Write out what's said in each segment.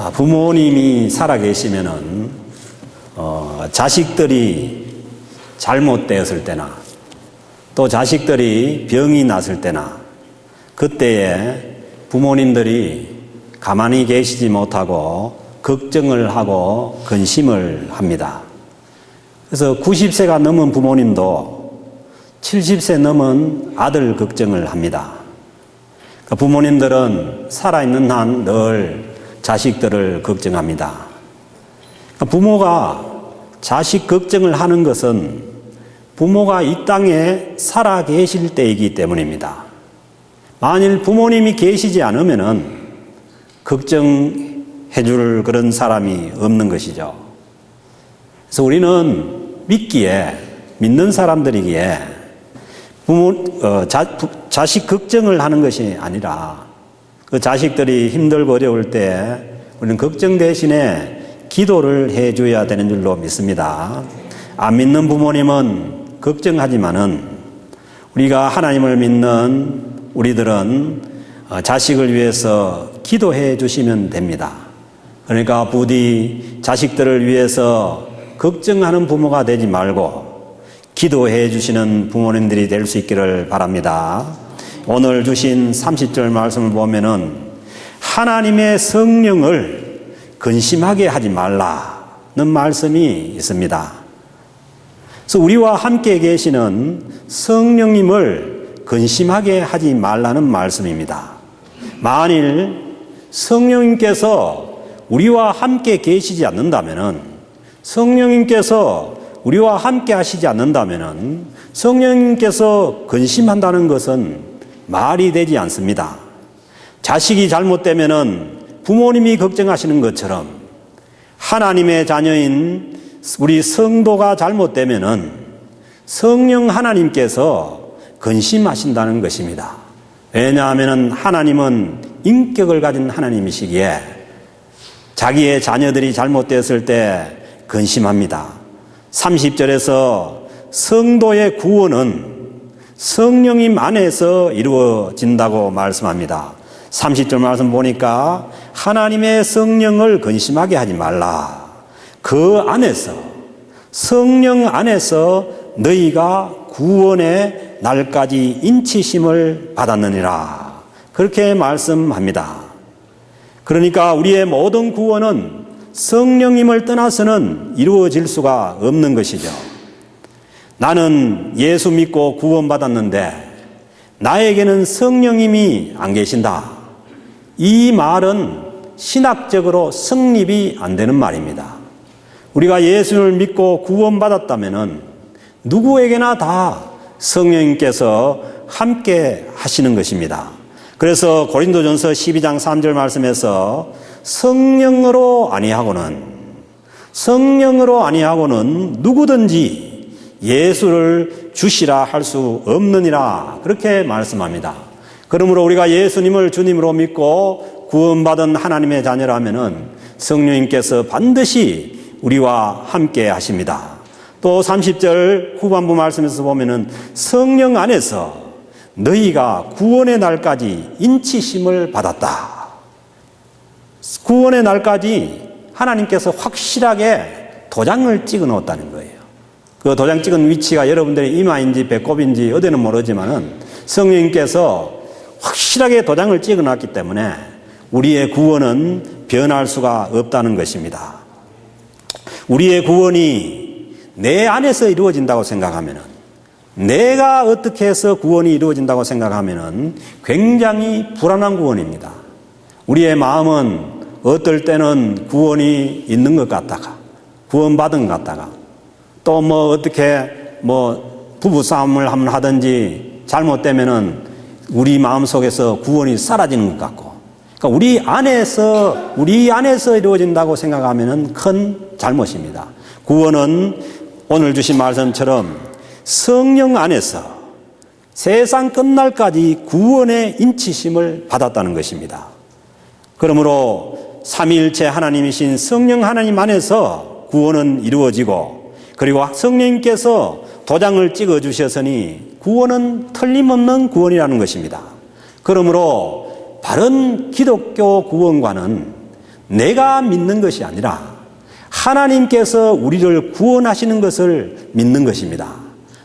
부모님이 살아계시면은 자식들이 잘못되었을 때나 또 자식들이 병이 났을 때나 그때에 부모님들이 가만히 계시지 못하고 걱정을 하고 근심을 합니다. 그래서 90세가 넘은 부모님도 70세 넘은 아들 걱정을 합니다. 부모님들은 살아있는 한 늘 자식들을 걱정합니다. 부모가 자식 걱정을 하는 것은 부모가 이 땅에 살아 계실 때이기 때문입니다. 만일 부모님이 계시지 않으면은 걱정해 줄 그런 사람이 없는 것이죠. 그래서 우리는 믿는 사람들이기에 자식 걱정을 하는 것이 아니라 그 자식들이 힘들고 어려울 때 우리는 걱정 대신에 기도를 해줘야 되는 줄로 믿습니다. 안 믿는 부모님은 걱정하지만은 우리가 하나님을 믿는 우리들은 자식을 위해서 기도해 주시면 됩니다. 그러니까 부디 자식들을 위해서 걱정하는 부모가 되지 말고 기도해 주시는 부모님들이 될 수 있기를 바랍니다. 오늘 주신 30절 말씀을 보면은 하나님의 성령을 근심하게 하지 말라는 말씀이 있습니다. 그래서 우리와 함께 계시는 성령님을 근심하게 하지 말라는 말씀입니다. 만일 성령님께서 우리와 함께 계시지 않는다면은 성령님께서 우리와 함께 하시지 않는다면은 성령님께서 근심한다는 것은 말이 되지 않습니다. 자식이 잘못되면은 부모님이 걱정하시는 것처럼 하나님의 자녀인 우리 성도가 잘못되면은 성령 하나님께서 근심하신다는 것입니다. 왜냐하면은 하나님은 인격을 가진 하나님이시기에 자기의 자녀들이 잘못되었을 때 근심합니다. 30절에서 성도의 구원은 성령님 안에서 이루어진다고 말씀합니다. 30절 말씀 보니까 하나님의 성령을 근심하게 하지 말라. 그 안에서 성령 안에서 너희가 구원의 날까지 인치심을 받았느니라. 그렇게 말씀합니다. 그러니까 우리의 모든 구원은 성령님을 떠나서는 이루어질 수가 없는 것이죠. 나는 예수 믿고 구원받았는데 나에게는 성령님이 안 계신다. 이 말은 신학적으로 성립이 안 되는 말입니다. 우리가 예수를 믿고 구원받았다면은 누구에게나 다 성령님께서 함께 하시는 것입니다. 그래서 고린도전서 12장 3절 말씀에서 성령으로 아니하고는 누구든지 예수를 주시라 할 수 없느니라. 그렇게 말씀합니다. 그러므로 우리가 예수님을 주님으로 믿고 구원받은 하나님의 자녀라면은 성령님께서 반드시 우리와 함께 하십니다. 또 30절 후반부 말씀에서 보면은 성령 안에서 너희가 구원의 날까지 인치심을 받았다. 구원의 날까지 하나님께서 확실하게 도장을 찍어 놓았다는 거예요. 그 도장 찍은 위치가 여러분들의 이마인지 배꼽인지 어디는 모르지만은 성령님께서 확실하게 도장을 찍어 놨기 때문에 우리의 구원은 변할 수가 없다는 것입니다. 우리의 구원이 내 안에서 이루어진다고 생각하면은, 내가 어떻게 해서 구원이 이루어진다고 생각하면은 굉장히 불안한 구원입니다. 우리의 마음은 어떨 때는 구원이 있는 것 같다가, 구원받은 것 같다가, 또 어떻게 부부싸움을 한번 하든지 잘못되면은 우리 마음 속에서 구원이 사라지는 것 같고, 그러니까 우리 안에서 이루어진다고 생각하면은 큰 잘못입니다. 구원은 오늘 주신 말씀처럼 성령 안에서 세상 끝날까지 구원의 인치심을 받았다는 것입니다. 그러므로 삼위일체 하나님이신 성령 하나님 안에서 구원은 이루어지고, 그리고 성령님께서 도장을 찍어 주셨으니 구원은 틀림없는 구원이라는 것입니다. 그러므로 바른 기독교 구원과는 내가 믿는 것이 아니라 하나님께서 우리를 구원하시는 것을 믿는 것입니다.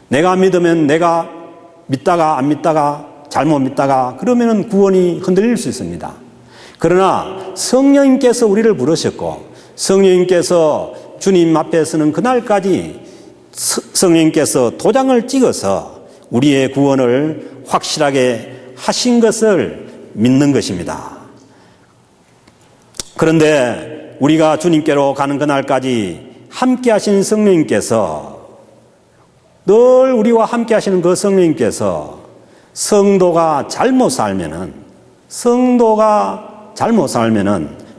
내가 믿으면 내가 믿다가 안 믿다가 잘못 믿다가 그러면 구원이 흔들릴 수 있습니다. 그러나 성령님께서 우리를 부르셨고 성령님께서 주님 앞에 서는 그날까지 성령님께서 도장을 찍어서 우리의 구원을 확실하게 하신 것을 믿는 것입니다. 그런데 우리가 주님께로 가는 그날까지 함께 하신 성령님께서 늘 우리와 함께 하시는 그 성령님께서 성도가 잘못 살면은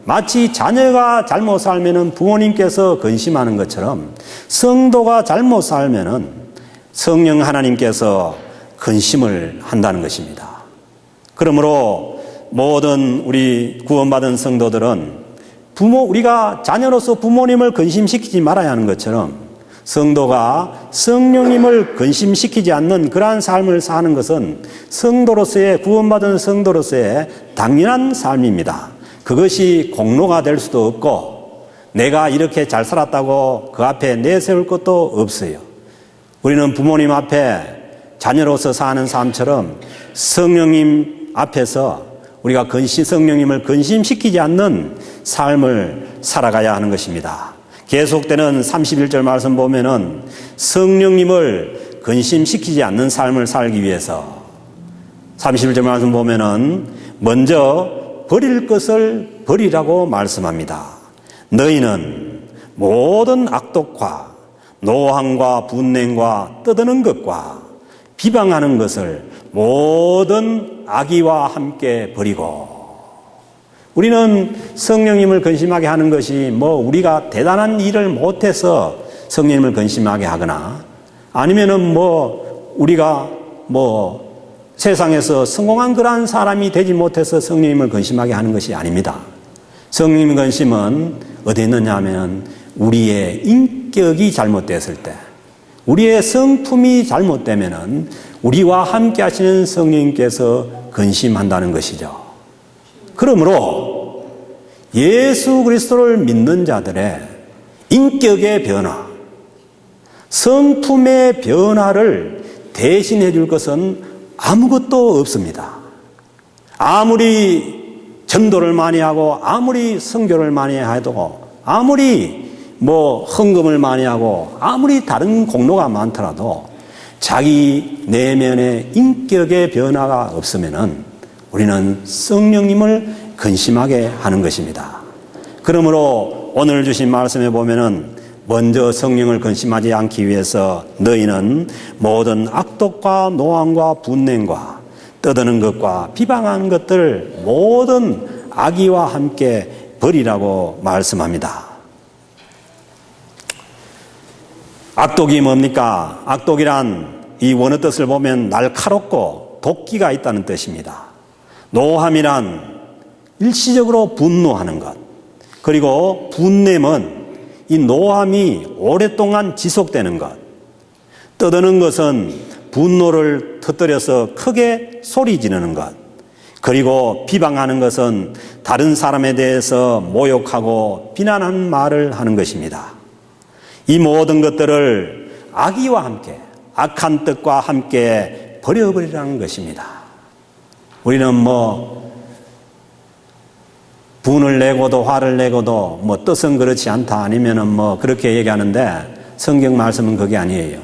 마치 자녀가 잘못 살면은 부모님께서 근심하는 것처럼 성도가 잘못 살면은 성령 하나님께서 근심을 한다는 것입니다. 그러므로 모든 우리 구원받은 성도들은 우리가 자녀로서 부모님을 근심시키지 말아야 하는 것처럼 성도가 성령님을 근심시키지 않는 그러한 삶을 사는 것은 성도로서의 구원받은 성도로서의 당연한 삶입니다. 그것이 공로가 될 수도 없고 내가 이렇게 잘 살았다고 그 앞에 내세울 것도 없어요. 우리는 부모님 앞에 자녀로서 사는 삶처럼 성령님 앞에서 우리가 성령님을 근심시키지 않는 삶을 살아가야 하는 것입니다. 계속되는 31절 말씀 보면은 성령님을 근심시키지 않는 삶을 살기 위해서 31절 말씀 보면은 먼저 버릴 것을 버리라고 말씀합니다. 너희는 모든 악독과 노함과 분냉과 떠드는 것과 비방하는 것을 모든 악의와 함께 버리고. 우리는 성령님을 근심하게 하는 것이 우리가 대단한 일을 못해서 성령님을 근심하게 하거나 아니면은 우리가 세상에서 성공한 그러한 사람이 되지 못해서 성령님을 근심하게 하는 것이 아닙니다. 성령님 근심은 어디에 있느냐 하면 우리의 인격이 잘못됐을 때, 우리의 성품이 잘못되면은 우리와 함께 하시는 성령님께서 근심한다는 것이죠. 그러므로 예수 그리스도를 믿는 자들의 인격의 변화, 성품의 변화를 대신해 줄 것은 아무것도 없습니다. 아무리 전도를 많이 하고 아무리 선교를 많이 해도 아무리 헌금을 많이 하고 아무리 다른 공로가 많더라도 자기 내면의 인격의 변화가 없으면은 우리는 성령님을 근심하게 하는 것입니다. 그러므로 오늘 주신 말씀에 보면은 먼저 성령을 근심하지 않기 위해서 너희는 모든 악독과 노함과 분냉과 떠드는 것과 비방하는 것들 모든 악의와 함께 버리라고 말씀합니다. 악독이 뭡니까? 악독이란 이 원어 뜻을 보면 날카롭고 도끼가 있다는 뜻입니다. 노함이란 일시적으로 분노하는 것, 그리고 분냄은 이 노함이 오랫동안 지속되는 것, 떠드는 것은 분노를 터뜨려서 크게 소리 지르는 것, 그리고 비방하는 것은 다른 사람에 대해서 모욕하고 비난하는 말을 하는 것입니다. 이 모든 것들을 악의와 함께, 악한 뜻과 함께 버려버리라는 것입니다. 우리는 분을 내고도 화를 내고도 뜻은 그렇지 않다 아니면은 그렇게 얘기하는데 성경 말씀은 그게 아니에요.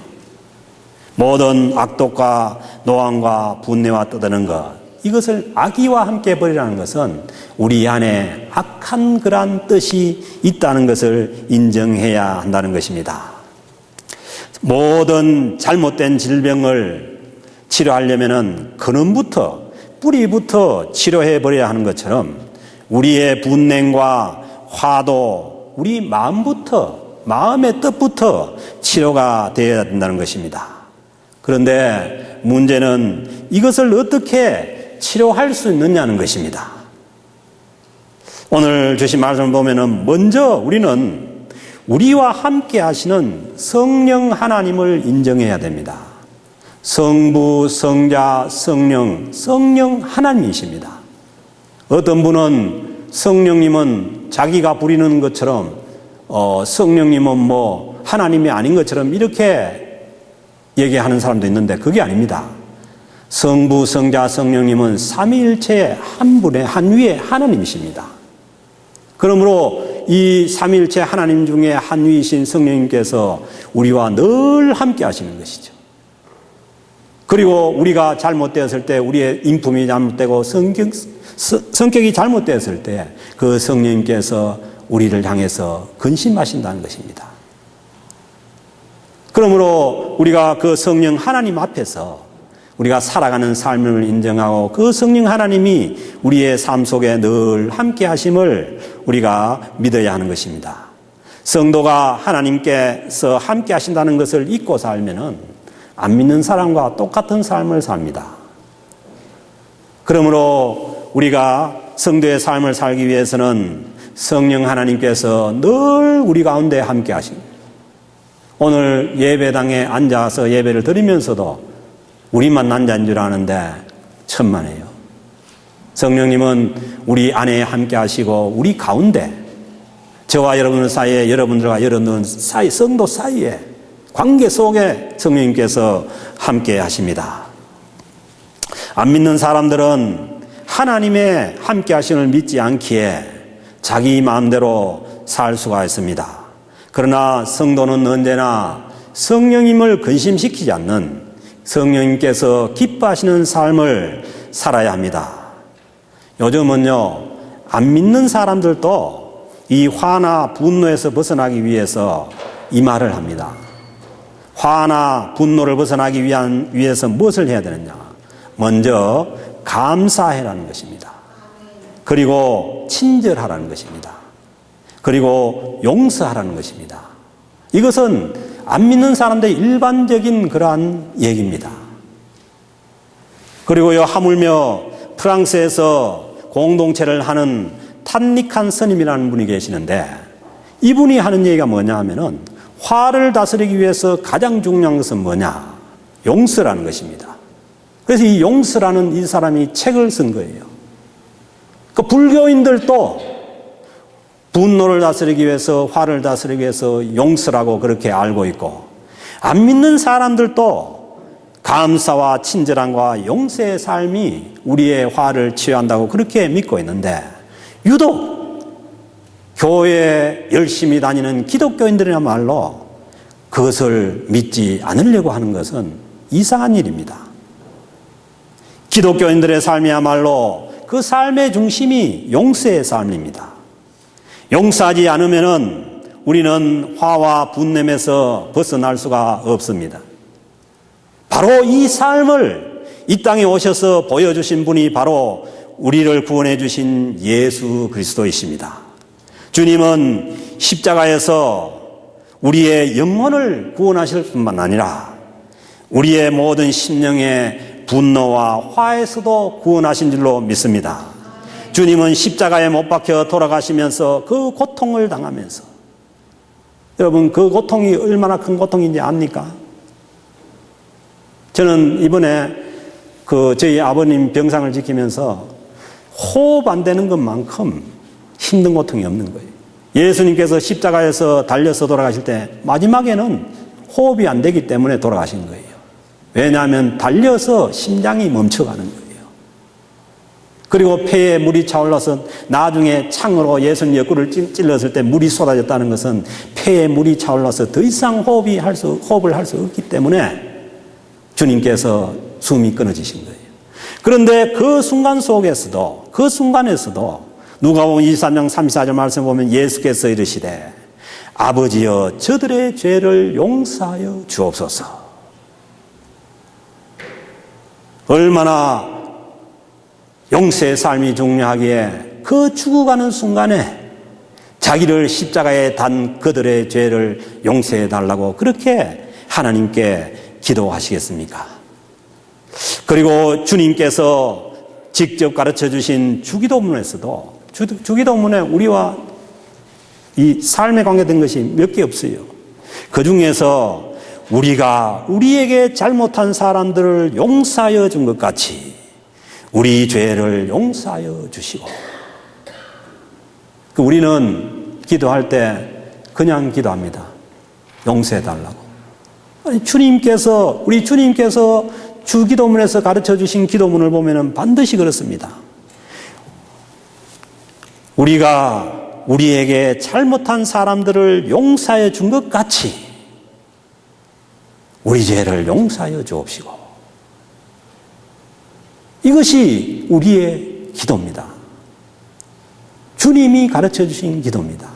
모든 악독과 노함과 분내와 떠드는 것, 이것을 악의와 함께 버리라는 것은 우리 안에 악한 그러한 뜻이 있다는 것을 인정해야 한다는 것입니다. 모든 잘못된 질병을 치료하려면은 근원부터 뿌리부터 치료해 버려야 하는 것처럼 우리의 분냉과 화도 우리 마음의 뜻부터 치료가 되어야 된다는 것입니다. 그런데 문제는 이것을 어떻게 치료할 수 있느냐는 것입니다. 오늘 주신 말씀을 보면은 먼저 우리는 우리와 함께 하시는 성령 하나님을 인정해야 됩니다. 성부, 성자, 성령 하나님이십니다. 어떤 분은 성령님은 자기가 부리는 것처럼 성령님은 뭐 하나님이 아닌 것처럼 이렇게 얘기하는 사람도 있는데 그게 아닙니다. 성부, 성자, 성령님은 삼위일체의 한 분의 한 위의 하나님이십니다. 그러므로 이 삼위일체 하나님 중에 한 위이신 성령님께서 우리와 늘 함께 하시는 것이죠. 그리고 우리가 잘못되었을 때, 우리의 인품이 잘못되고 성격이 잘못되었을 때 그 성령님께서 우리를 향해서 근심하신다는 것입니다. 그러므로 우리가 그 성령 하나님 앞에서 우리가 살아가는 삶을 인정하고 그 성령 하나님이 우리의 삶 속에 늘 함께 하심을 우리가 믿어야 하는 것입니다. 성도가 하나님께서 함께 하신다는 것을 잊고 살면은 안 믿는 사람과 똑같은 삶을 삽니다. 그러므로 우리가 성도의 삶을 살기 위해서는 성령 하나님께서 늘 우리 가운데 함께 하십니다. 오늘 예배당에 앉아서 예배를 드리면서도 우리만 앉은 줄 아는데 천만에요. 성령님은 우리 안에 함께 하시고 우리 가운데, 저와 여러분 사이에, 여러분들과 여러분 사이, 성도 사이에 관계 속에 성령님께서 함께 하십니다. 안 믿는 사람들은 하나님의 함께 하심을 믿지 않기에 자기 마음대로 살 수가 있습니다. 그러나 성도는 언제나 성령님을 근심시키지 않는, 성령님께서 기뻐하시는 삶을 살아야 합니다. 요즘은요, 안 믿는 사람들도 이 화나 분노에서 벗어나기 위해서 이 말을 합니다. 화나 분노를 벗어나기 위해서 무엇을 해야 되느냐? 먼저 감사해라는 것입니다. 그리고 친절하라는 것입니다. 그리고 용서하라는 것입니다. 이것은 안 믿는 사람들의 일반적인 그러한 얘기입니다. 그리고요, 하물며 프랑스에서 공동체를 하는 탄니칸 스님이라는 분이 계시는데, 이분이 하는 얘기가 뭐냐 하면은 화를 다스리기 위해서 가장 중요한 것은 뭐냐? 용서라는 것입니다. 그래서 이 용서라는 이 사람이 책을 쓴 거예요. 그 불교인들도 분노를 다스리기 위해서, 화를 다스리기 위해서 용서라고 그렇게 알고 있고, 안 믿는 사람들도 감사와 친절함과 용서의 삶이 우리의 화를 치유한다고 그렇게 믿고 있는데, 유독 교회에 열심히 다니는 기독교인들이야말로 그것을 믿지 않으려고 하는 것은 이상한 일입니다. 기독교인들의 삶이야말로 그 삶의 중심이 용서의 삶입니다. 용서하지 않으면은 우리는 화와 분냄에서 벗어날 수가 없습니다. 바로 이 삶을 이 땅에 오셔서 보여주신 분이 바로 우리를 구원해 주신 예수 그리스도이십니다. 주님은 십자가에서 우리의 영혼을 구원하실 뿐만 아니라 우리의 모든 심령의 분노와 화에서도 구원하신 줄로 믿습니다. 주님은 십자가에 못 박혀 돌아가시면서 그 고통을 당하면서, 여러분 그 고통이 얼마나 큰 고통인지 압니까? 저는 이번에 저희 아버님 병상을 지키면서 호흡 안 되는 것만큼 힘든 고통이 없는 거예요. 예수님께서 십자가에서 달려서 돌아가실 때 마지막에는 호흡이 안 되기 때문에 돌아가신 거예요. 왜냐하면 달려서 심장이 멈춰가는 거예요. 그리고 폐에 물이 차올라서 나중에 창으로 예수님 옆구리를 찔렀을 때 물이 쏟아졌다는 것은 폐에 물이 차올라서 더 이상 호흡을 할 수 없기 때문에 주님께서 숨이 끊어지신 거예요. 그런데 그 순간에서도 누가복음 23장 34절 말씀 보면 예수께서 이르시되 아버지여 저들의 죄를 용서하여 주옵소서. 얼마나 용서의 삶이 중요하기에 그 죽어가는 순간에 자기를 십자가에 단 그들의 죄를 용서해 달라고 그렇게 하나님께 기도하시겠습니까? 그리고 주님께서 직접 가르쳐 주신 주기도문에서도 주기도문에 우리와 이 삶에 관계된 것이 몇 개 없어요. 그 중에서 우리가 우리에게 잘못한 사람들을 용서하여 준 것 같이 우리 죄를 용서하여 주시고, 우리는 기도할 때 그냥 기도합니다. 용서해달라고. 우리 주님께서 주기도문에서 가르쳐 주신 기도문을 보면 반드시 그렇습니다. 우리가 우리에게 잘못한 사람들을 용서해 준 것 같이 우리 죄를 용서하여 주옵시고. 이것이 우리의 기도입니다. 주님이 가르쳐 주신 기도입니다.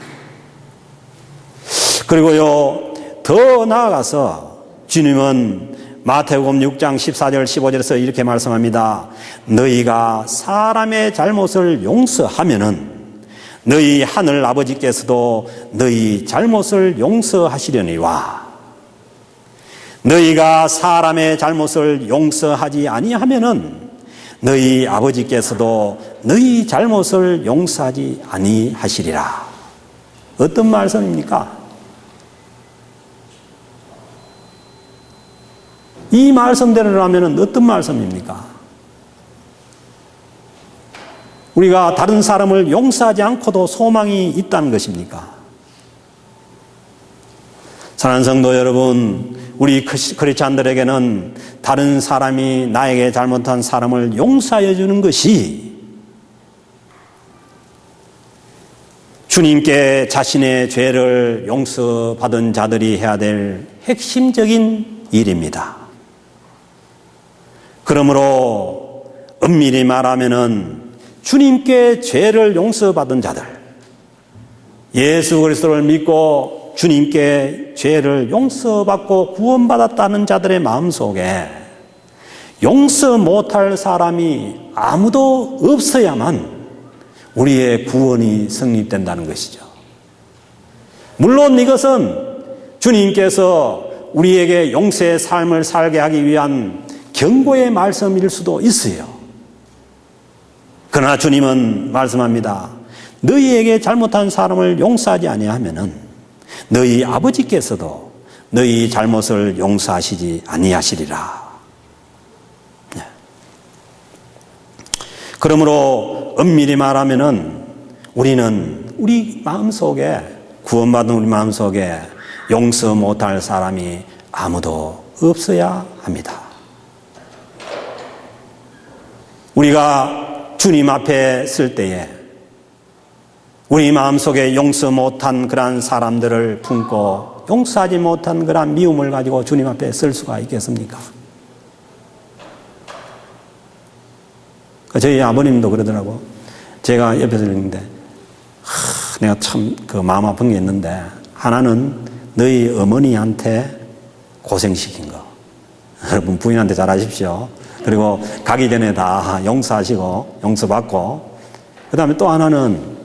그리고요, 더 나아가서 주님은 마태복음 6장 14절 15절에서 이렇게 말씀합니다. 너희가 사람의 잘못을 용서하면은 너희 하늘 아버지께서도 너희 잘못을 용서하시려니와 너희가 사람의 잘못을 용서하지 아니하면은 너희 아버지께서도 너희 잘못을 용서하지 아니하시리라. 어떤 말씀입니까? 이 말씀대로라면 어떤 말씀입니까? 우리가 다른 사람을 용서하지 않고도 소망이 있다는 것입니까? 사랑하는 성도 여러분, 우리 크리스찬들에게는 다른 사람이 나에게 잘못한 사람을 용서해 주는 것이 주님께 자신의 죄를 용서받은 자들이 해야 될 핵심적인 일입니다. 그러므로 엄밀히 말하면은 주님께 죄를 용서받은 자들, 예수 그리스도를 믿고 주님께 죄를 용서받고 구원받았다는 자들의 마음속에 용서 못할 사람이 아무도 없어야만 우리의 구원이 성립된다는 것이죠. 물론 이것은 주님께서 우리에게 용서의 삶을 살게 하기 위한 경고의 말씀일 수도 있어요. 그러나 주님은 말씀합니다. 너희에게 잘못한 사람을 용서하지 아니하면은 너희 아버지께서도 너희 잘못을 용서하시지 아니하시리라. 네. 그러므로 엄밀히 말하면은 우리는 우리 마음속에 구원받은 우리 마음속에 용서 못할 사람이 아무도 없어야 합니다. 우리가 주님 앞에 쓸 때에 우리 마음속에 용서 못한 그러한 사람들을 품고 용서하지 못한 그러한 미움을 가지고 주님 앞에 쓸 수가 있겠습니까? 저희 아버님도 그러더라고. 제가 옆에서 있는데 내가 참 그 마음 아픈 게 있는데 하나는 너희 어머니한테 고생시킨 거. 여러분 부인한테 잘하십시오. 그리고 가기 전에 다 용서하시고 용서받고, 그 다음에 또 하나는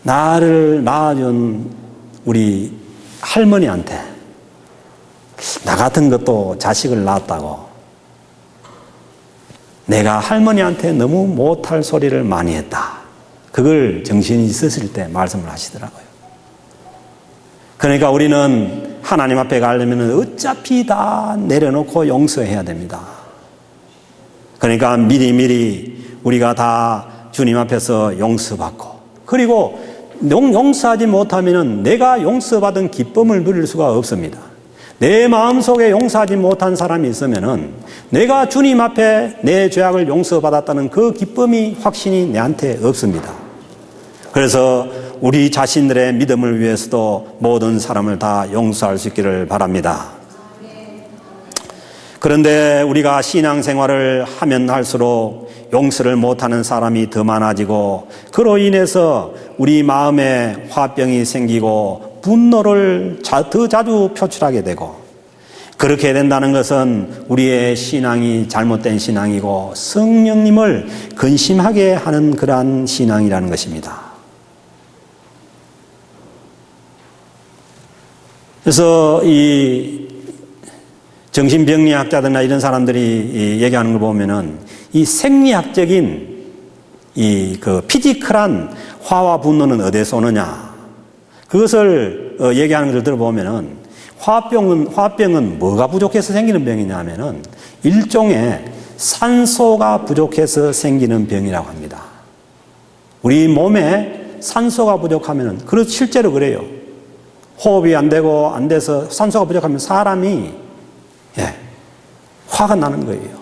나를 낳아준 우리 할머니한테 나 같은 것도 자식을 낳았다고 내가 할머니한테 너무 못할 소리를 많이 했다. 그걸 정신이 있으실 때 말씀을 하시더라고요. 그러니까 우리는 하나님 앞에 가려면 어차피 다 내려놓고 용서해야 됩니다. 그러니까 미리미리 우리가 다 주님 앞에서 용서받고, 그리고 용서하지 못하면 내가 용서받은 기쁨을 누릴 수가 없습니다. 내 마음속에 용서하지 못한 사람이 있으면 내가 주님 앞에 내 죄악을 용서받았다는 그 기쁨이 확신이 내한테 없습니다. 그래서 우리 자신들의 믿음을 위해서도 모든 사람을 다 용서할 수 있기를 바랍니다. 그런데 우리가 신앙생활을 하면 할수록 용서를 못하는 사람이 더 많아지고, 그로 인해서 우리 마음에 화병이 생기고 분노를 더 자주 표출하게 되고, 그렇게 된다는 것은 우리의 신앙이 잘못된 신앙이고 성령님을 근심하게 하는 그러한 신앙이라는 것입니다. 그래서 이 정신병리학자들이나 이런 사람들이 얘기하는 걸 보면은 이 생리학적인 이 그 피지컬한 화와 분노는 어디에서 오느냐, 그것을 얘기하는 것을 들어보면은 화병은 뭐가 부족해서 생기는 병이냐 하면은 일종의 산소가 부족해서 생기는 병이라고 합니다. 우리 몸에 산소가 부족하면은, 실제로 그래요. 호흡이 안 되고 안 돼서 산소가 부족하면 사람이, 화가 나는 거예요.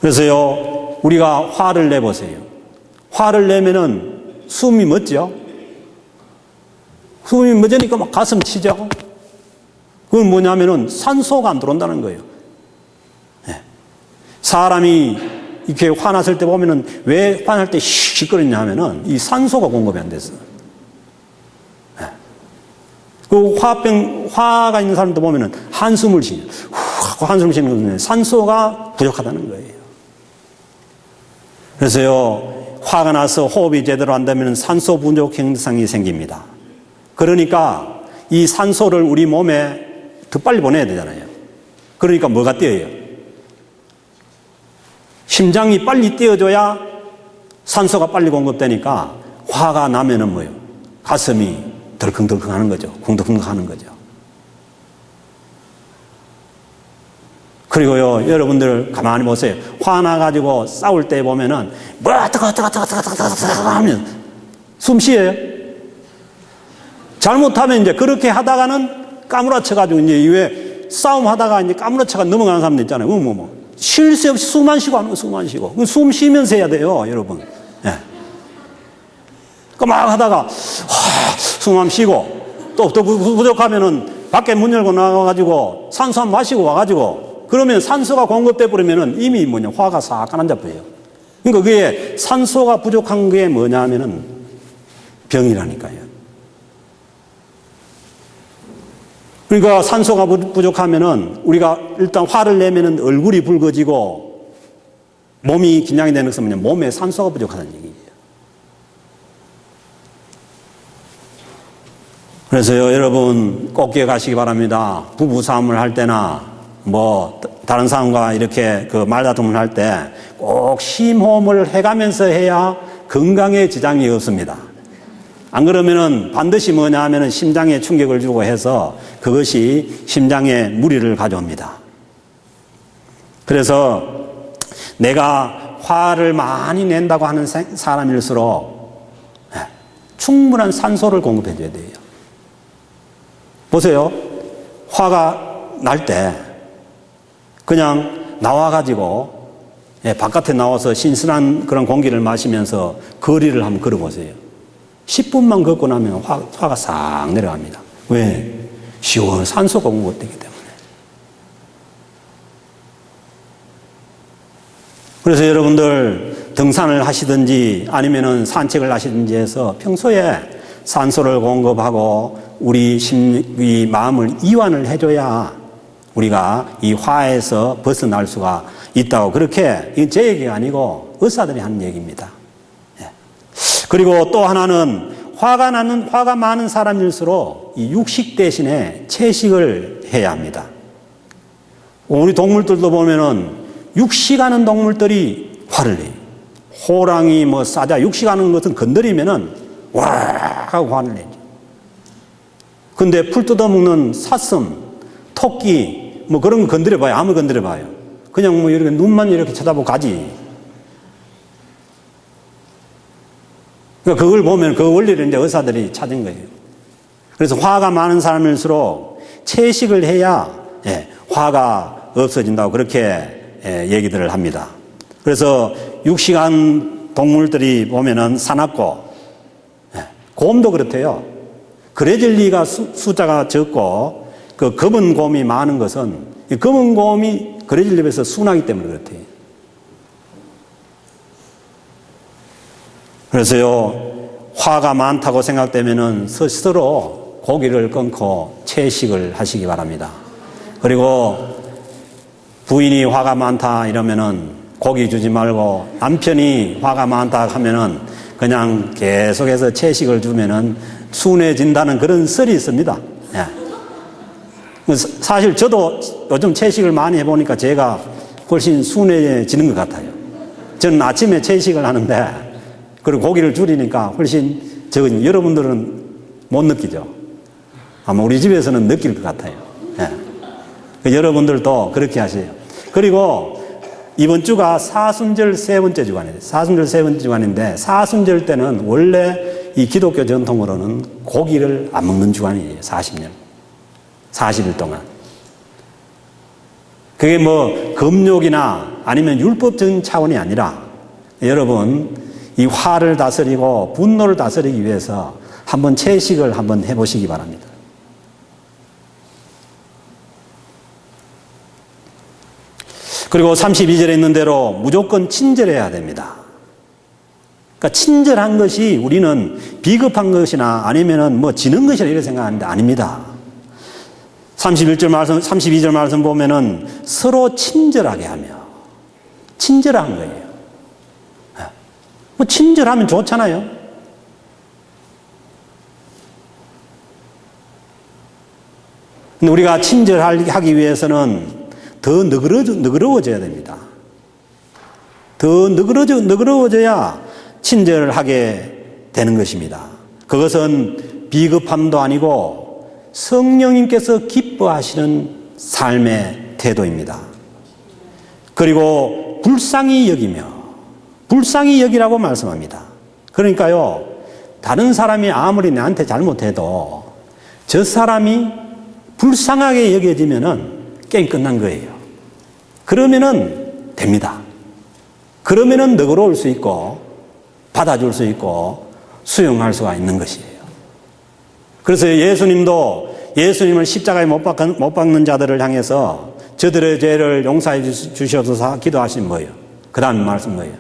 그래서요, 우리가 화를 내보세요. 화를 내면은 숨이 멎죠? 숨이 멎으니까 막 가슴 치죠? 그건 뭐냐면은 산소가 안 들어온다는 거예요. 사람이 이렇게 화났을 때 보면은 왜 화날 때 씩씩거리냐 하면은 이 산소가 공급이 안 돼서. 그 화가 있는 사람도 보면은 한숨을 쉬죠. 한숨을 쉬는 것은 산소가 부족하다는 거예요. 그래서요, 화가 나서 호흡이 제대로 안 되면 산소 부족 현상이 생깁니다. 그러니까 이 산소를 우리 몸에 더 빨리 보내야 되잖아요. 그러니까 뭐가 뛰어요? 심장이 빨리 뛰어줘야 산소가 빨리 공급되니까 화가 나면은 뭐예요? 가슴이 덜컹덜컹 하는 거죠. 쿵덕쿵덕 하는 거죠. 그리고요, 여러분들 가만히 보세요. 화나가지고 싸울 때 보면은, 뜨거 하면 숨 쉬어요. 잘못하면 이제 그렇게 하다가는 까무라쳐가지고 이제 왜 싸움 하다가 이제 까무라쳐가 넘어가는 사람들 있잖아요. 쉴 새 없이 숨만 쉬고 하는 거, 숨만 쉬고. 숨 쉬면서 해야 돼요, 여러분. 막 하다가, 숨 한번 쉬고, 또 부족하면은 밖에 문 열고 나가가지고 산소 한번 마시고 와가지고, 그러면 산소가 공급돼 버리면은 이미 화가 싹 가라앉아 버려요. 그러니까 그게 산소가 부족한 게 뭐냐 하면은 병이라니까요. 그러니까 산소가 부족하면은 우리가 일단 화를 내면은 얼굴이 붉어지고 몸이 긴장이 되는 것은 뭐냐, 몸에 산소가 부족하다는 얘기예요. 그래서요, 여러분 꼭 기억하시기 바랍니다. 부부싸움을 할 때나 다른 사람과 이렇게 말다툼을 할 때 꼭 심호흡을 해가면서 해야 건강에 지장이 없습니다. 안 그러면은 반드시 뭐냐 하면은 심장에 충격을 주고 해서 그것이 심장에 무리를 가져옵니다. 그래서 내가 화를 많이 낸다고 하는 사람일수록 충분한 산소를 공급해 줘야 돼요. 보세요. 화가 날 때 그냥 나와가지고 바깥에 나와서 신선한 그런 공기를 마시면서 거리를 한번 걸어보세요. 10분만 걷고 나면 화가 싹 내려갑니다. 왜? 시원한 산소가 공급되기 때문에. 그래서 여러분들 등산을 하시든지 아니면은 산책을 하시든지 해서 평소에 산소를 공급하고 우리 이 마음을 이완을 해줘야 우리가 이 화에서 벗어날 수가 있다고, 그렇게, 이건 제 얘기가 아니고 의사들이 하는 얘기입니다. 그리고 또 하나는 화가 많은 사람일수록 이 육식 대신에 채식을 해야 합니다. 우리 동물들도 보면은 육식하는 동물들이 화를 내요. 호랑이, 사자, 육식하는 것은 건드리면은 와 하고 화를 내죠. 근데 풀 뜯어먹는 사슴, 토끼, 그런 거 건드려봐요. 아무리 건드려봐요. 그냥 이렇게 눈만 이렇게 쳐다보고 가지. 그러니까 그걸 보면 그 원리를 이제 의사들이 찾은 거예요. 그래서 화가 많은 사람일수록 채식을 해야 화가 없어진다고 그렇게 얘기들을 합니다. 그래서 육식한 동물들이 보면은 사납고, 곰도 그렇대요. 그레즐리가 숫자가 적고 그 검은 곰이 많은 것은 이 검은 곰이 그레즐리에서 순하기 때문에 그렇대요. 그래서요, 화가 많다고 생각되면은 스스로 고기를 끊고 채식을 하시기 바랍니다. 그리고 부인이 화가 많다 이러면은 고기 주지 말고, 남편이 화가 많다 하면은 그냥 계속해서 채식을 주면은 순해진다는 그런 썰이 있습니다. 사실 저도 요즘 채식을 많이 해보니까 제가 훨씬 순해지는 것 같아요. 저는 아침에 채식을 하는데, 그리고 고기를 줄이니까 훨씬 적은, 여러분들은 못 느끼죠? 아마 우리 집에서는 느낄 것 같아요. 여러분들도 그렇게 하세요. 그리고 이번 주가 사순절 세 번째 주간이에요. 사순절 세 번째 주간인데 사순절 때는 원래 이 기독교 전통으로는 고기를 안 먹는 주간이에요. 40년. 40일 동안. 그게 뭐 금욕이나 아니면 율법적인 차원이 아니라 여러분 이 화를 다스리고 분노를 다스리기 위해서 한번 채식을 한번 해보시기 바랍니다. 그리고 32절에 있는 대로 무조건 친절해야 됩니다. 그러니까 친절한 것이 우리는 비겁한 것이나 아니면은 뭐 지는 것이라 이렇게 생각하는데 아닙니다. 32절 말씀 보면은 서로 친절하게 하며 친절한 거예요. 뭐 친절하면 좋잖아요. 근데 우리가 친절하기 위해서는 더 너그러워져야 됩니다. 더 너그러워져야 친절을 하게 되는 것입니다. 그것은 비겁함도 아니고 성령님께서 기뻐하시는 삶의 태도입니다. 그리고 불쌍히 여기라고 말씀합니다. 그러니까요, 다른 사람이 아무리 나한테 잘못해도 저 사람이 불쌍하게 여겨지면은 게임 끝난 거예요. 그러면은 됩니다. 그러면은 너그러울 수 있고 받아줄 수 있고 수용할 수가 있는 것이에요. 그래서 예수님을 십자가에 못 박는 자들을 향해서 저들의 죄를 용서해 주셔서 기도하신 거예요. 그 다음 말씀 뭐예요?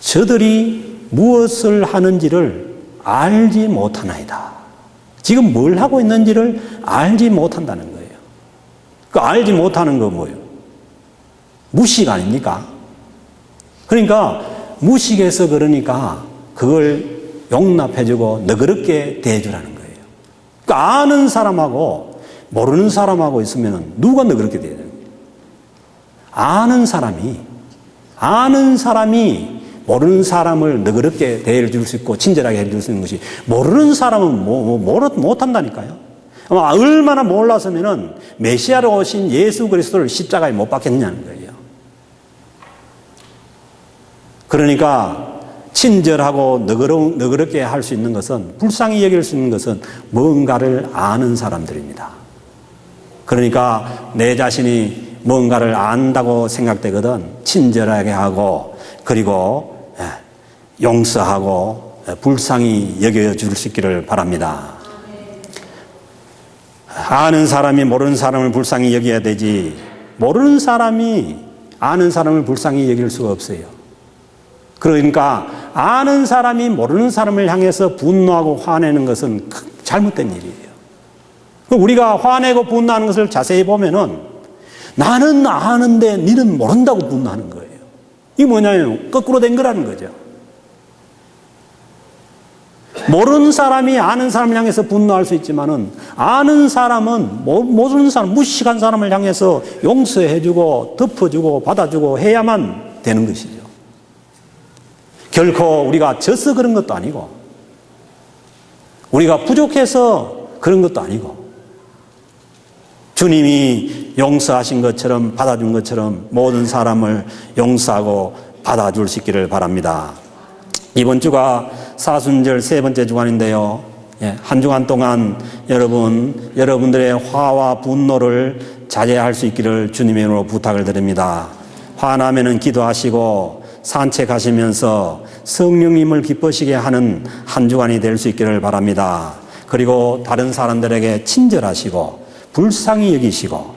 저들이 무엇을 하는지를 알지 못하나이다. 지금 뭘 하고 있는지를 알지 못한다는 거예요. 그 알지 못하는 거 뭐예요? 무식 아닙니까? 그러니까 무식해서 그러니까 그걸 용납해주고 너그럽게 대해주라는 거예요. 그러니까 아는 사람하고 모르는 사람하고 있으면 누가 너그럽게 대해야 돼요? 아는 사람이 모르는 사람을 너그럽게 대해줄 수 있고 친절하게 해줄 수 있는 것이 모르는 사람은 못한다니까요. 얼마나 몰랐으면 메시아로 오신 예수 그리스도를 십자가에 못 박혔냐는 거예요. 그러니까 친절하고 너그럽게 할 수 있는 것은, 불쌍히 여길 수 있는 것은 뭔가를 아는 사람들입니다. 그러니까 내 자신이 뭔가를 안다고 생각되거든 친절하게 하고 그리고 용서하고 불쌍히 여겨줄 수 있기를 바랍니다. 아는 사람이 모르는 사람을 불쌍히 여겨야 되지 모르는 사람이 아는 사람을 불쌍히 여길 수가 없어요. 그러니까 아는 사람이 모르는 사람을 향해서 분노하고 화내는 것은 잘못된 일이에요. 우리가 화내고 분노하는 것을 자세히 보면은 나는 아는데 너는 모른다고 분노하는 거예요. 이게 뭐냐면 거꾸로 된 거라는 거죠. 모르는 사람이 아는 사람을 향해서 분노할 수 있지만은 아는 사람은 모르는 사람, 무식한 사람을 향해서 용서해주고 덮어주고 받아주고 해야만 되는 것이죠. 결코 우리가 져서 그런 것도 아니고 우리가 부족해서 그런 것도 아니고 주님이 용서하신 것처럼 받아준 것처럼 모든 사람을 용서하고 받아줄 수 있기를 바랍니다. 이번 주가 사순절 세 번째 주간인데요. 한 주간 동안 여러분들의 화와 분노를 자제할 수 있기를 주님의 이름으로 부탁을 드립니다. 화나면은 기도하시고 산책하시면서 성령님을 기쁘시게 하는 한 주간이 될 수 있기를 바랍니다. 그리고 다른 사람들에게 친절하시고 불쌍히 여기시고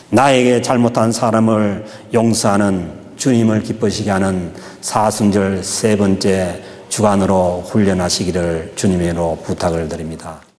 나에게 잘못한 사람을 용서하는 주님을 기쁘시게 하는 사순절 세 번째 주간으로 훈련하시기를 주님의 이름으로 부탁을 드립니다.